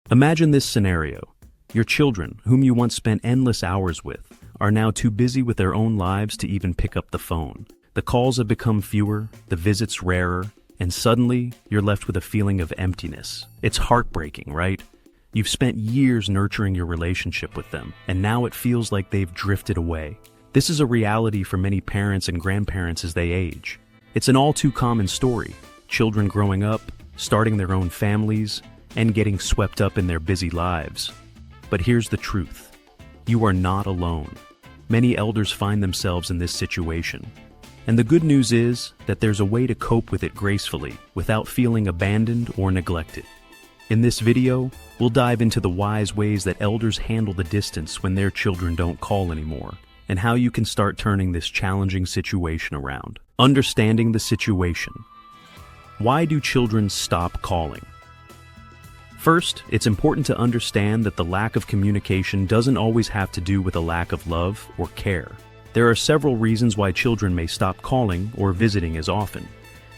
Imagine this scenario. Your children, whom you once spent endless hours with, are now too busy with their own lives to even pick up the phone. The calls have become fewer, the visits rarer, and suddenly you're left with a feeling of emptiness. It's heartbreaking, right? You've spent years nurturing your relationship with them, and now it feels like they've drifted away. This is a reality for many parents and grandparents as they age. It's an all too common story. Children growing up, starting their own families, and getting swept up in their busy lives. But here's the truth. You are not alone. Many elders find themselves in this situation. And the good news is that there's a way to cope with it gracefully without feeling abandoned or neglected. In this video, we'll dive into the wise ways that elders handle the distance when their children don't call anymore, and how you can start turning this challenging situation around. Understanding the situation. Why do children stop calling? First, it's important to understand that the lack of communication doesn't always have to do with a lack of love or care. There are several reasons why children may stop calling or visiting as often,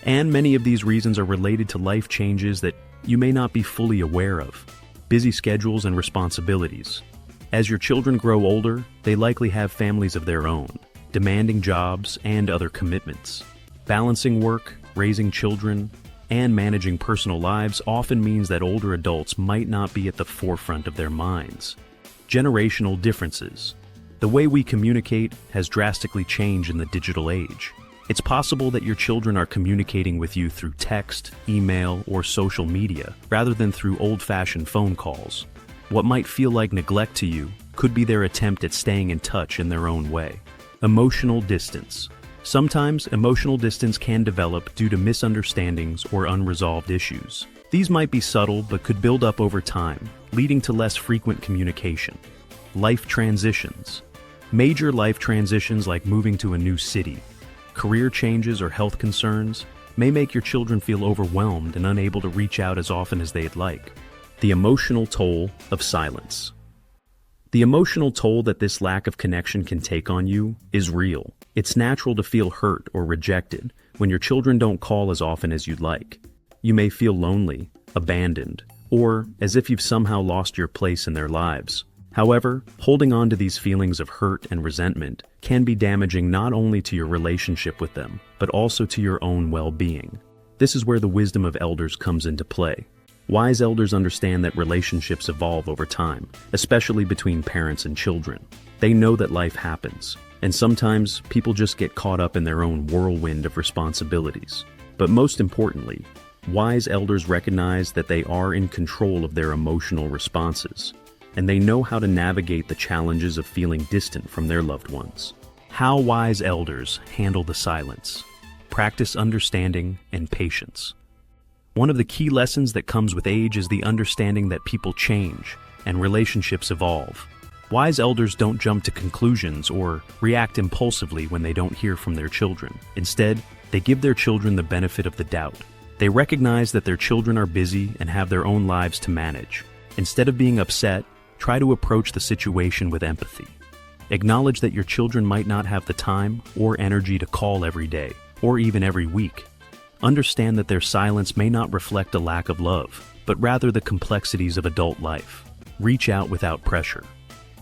and many of these reasons are related to life changes that you may not be fully aware of. Busy schedules and responsibilities. As your children grow older, they likely have families of their own, demanding jobs and other commitments. Balancing work, raising children, and managing personal lives often means that older adults might not be at the forefront of their minds. Generational differences. The way we communicate has drastically changed in the digital age. It's possible that your children are communicating with you through text, email, or social media, rather than through old-fashioned phone calls. What might feel like neglect to you could be their attempt at staying in touch in their own way. Emotional distance. Sometimes emotional distance can develop due to misunderstandings or unresolved issues. These might be subtle but could build up over time, leading to less frequent communication. Life transitions. Major life transitions like moving to a new city, career changes, or health concerns may make your children feel overwhelmed and unable to reach out as often as they'd like. The emotional toll of silence. The emotional toll that this lack of connection can take on you is real. It's natural to feel hurt or rejected when your children don't call as often as you'd like. You may feel lonely, abandoned, or as if you've somehow lost your place in their lives. However, holding on to these feelings of hurt and resentment can be damaging not only to your relationship with them, but also to your own well-being. This is where the wisdom of elders comes into play. Wise elders understand that relationships evolve over time, especially between parents and children. They know that life happens, and sometimes people just get caught up in their own whirlwind of responsibilities. But most importantly, wise elders recognize that they are in control of their emotional responses, and they know how to navigate the challenges of feeling distant from their loved ones. How wise elders handle the silence. Practice understanding and patience. One of the key lessons that comes with age is the understanding that people change and relationships evolve. Wise elders don't jump to conclusions or react impulsively when they don't hear from their children. Instead, they give their children the benefit of the doubt. They recognize that their children are busy and have their own lives to manage. Instead of being upset, try to approach the situation with empathy. Acknowledge that your children might not have the time or energy to call every day, or even every week. Understand that their silence may not reflect a lack of love, but rather the complexities of adult life. Reach out without pressure.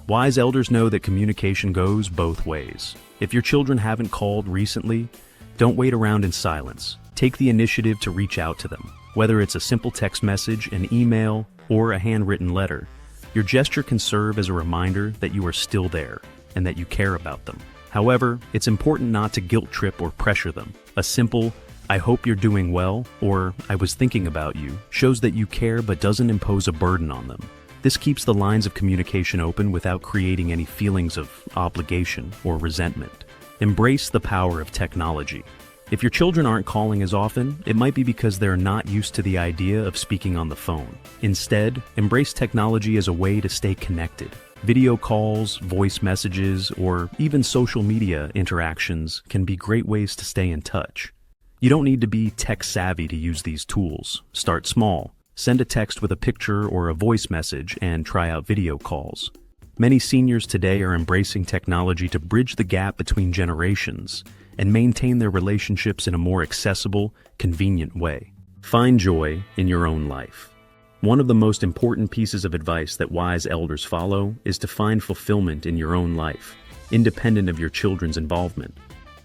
Wise elders know that communication goes both ways. If your children haven't called recently, don't wait around in silence. Take the initiative to reach out to them. Whether it's a simple text message, an email, or a handwritten letter, your gesture can serve as a reminder that you are still there and that you care about them. However, it's important not to guilt trip or pressure them. A simple, "I hope you're doing well," or "I was thinking about you," shows that you care but doesn't impose a burden on them. This keeps the lines of communication open without creating any feelings of obligation or resentment. Embrace the power of technology. If your children aren't calling as often, it might be because they're not used to the idea of speaking on the phone. Instead, embrace technology as a way to stay connected. Video calls, voice messages, or even social media interactions can be great ways to stay in touch. You don't need to be tech-savvy to use these tools. Start small. Send a text with a picture or a voice message and try out video calls. Many seniors today are embracing technology to bridge the gap between generations and maintain their relationships in a more accessible, convenient way. Find joy in your own life. One of the most important pieces of advice that wise elders follow is to find fulfillment in your own life, independent of your children's involvement.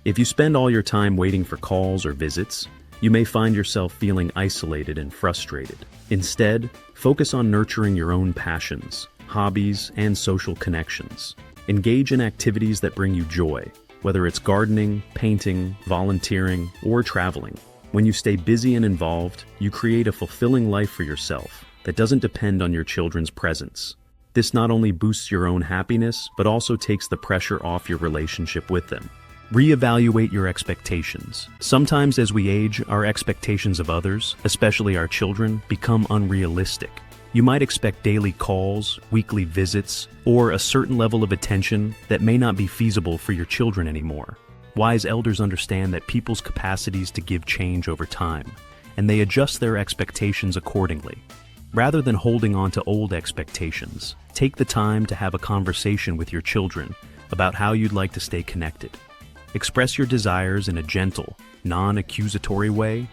If you spend all your time waiting for calls or visits, you may find yourself feeling isolated and frustrated. Instead, focus on nurturing your own passions, hobbies, and social connections. Engage in activities that bring you joy, whether it's gardening, painting, volunteering, or traveling. When you stay busy and involved, you create a fulfilling life for yourself that doesn't depend on your children's presence. This not only boosts your own happiness, but also takes the pressure off your relationship with them. Reevaluate your expectations. Sometimes as we age, our expectations of others, especially our children, become unrealistic. You might expect daily calls, weekly visits, or a certain level of attention that may not be feasible for your children anymore. Wise elders understand that people's capacities to give change over time, and they adjust their expectations accordingly. Rather than holding on to old expectations, take the time to have a conversation with your children about how you'd like to stay connected. Express your desires in a gentle, non-accusatory way,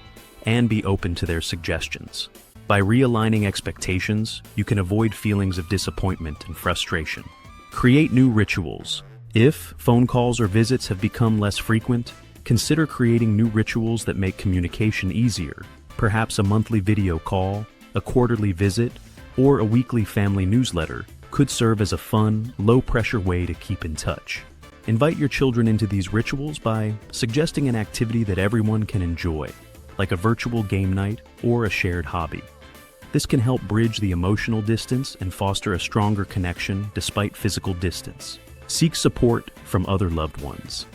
and be open to their suggestions. By realigning expectations, you can avoid feelings of disappointment and frustration. Create new rituals. If phone calls or visits have become less frequent, consider creating new rituals that make communication easier. Perhaps a monthly video call, a quarterly visit, or a weekly family newsletter could serve as a fun, low-pressure way to keep in touch. Invite your children into these rituals by suggesting an activity that everyone can enjoy, like a virtual game night or a shared hobby. This can help bridge the emotional distance and foster a stronger connection despite physical distance. Seek support from other loved ones.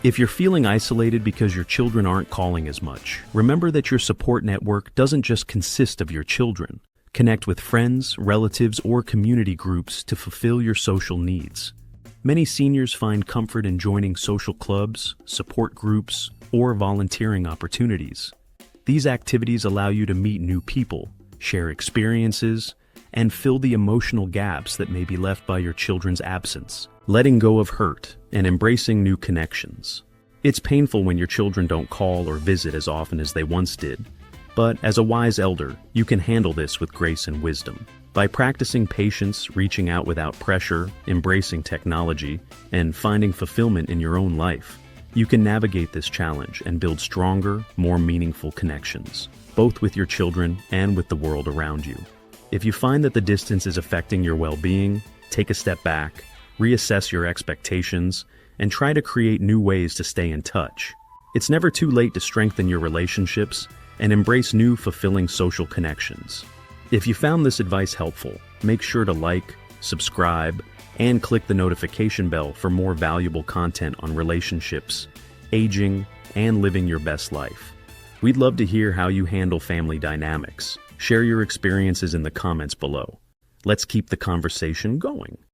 If you're feeling isolated because your children aren't calling as much, remember that your support network doesn't just consist of your children. Connect with friends, relatives, or community groups to fulfill your social needs. Many seniors find comfort in joining social clubs, support groups, or volunteering opportunities. These activities allow you to meet new people, share experiences, and fill the emotional gaps that may be left by your children's absence. Letting go of hurt and embracing new connections. It's painful when your children don't call or visit as often as they once did, but as a wise elder, you can handle this with grace and wisdom. By practicing patience, reaching out without pressure, embracing technology, and finding fulfillment in your own life, you can navigate this challenge and build stronger, more meaningful connections, both with your children and with the world around you. If you find that the distance is affecting your well-being, take a step back, reassess your expectations, and try to create new ways to stay in touch. It's never too late to strengthen your relationships and embrace new, fulfilling social connections. If you found this advice helpful, make sure to like, subscribe, and click the notification bell for more valuable content on relationships, aging, and living your best life. We'd love to hear how you handle family dynamics. Share your experiences in the comments below. Let's keep the conversation going.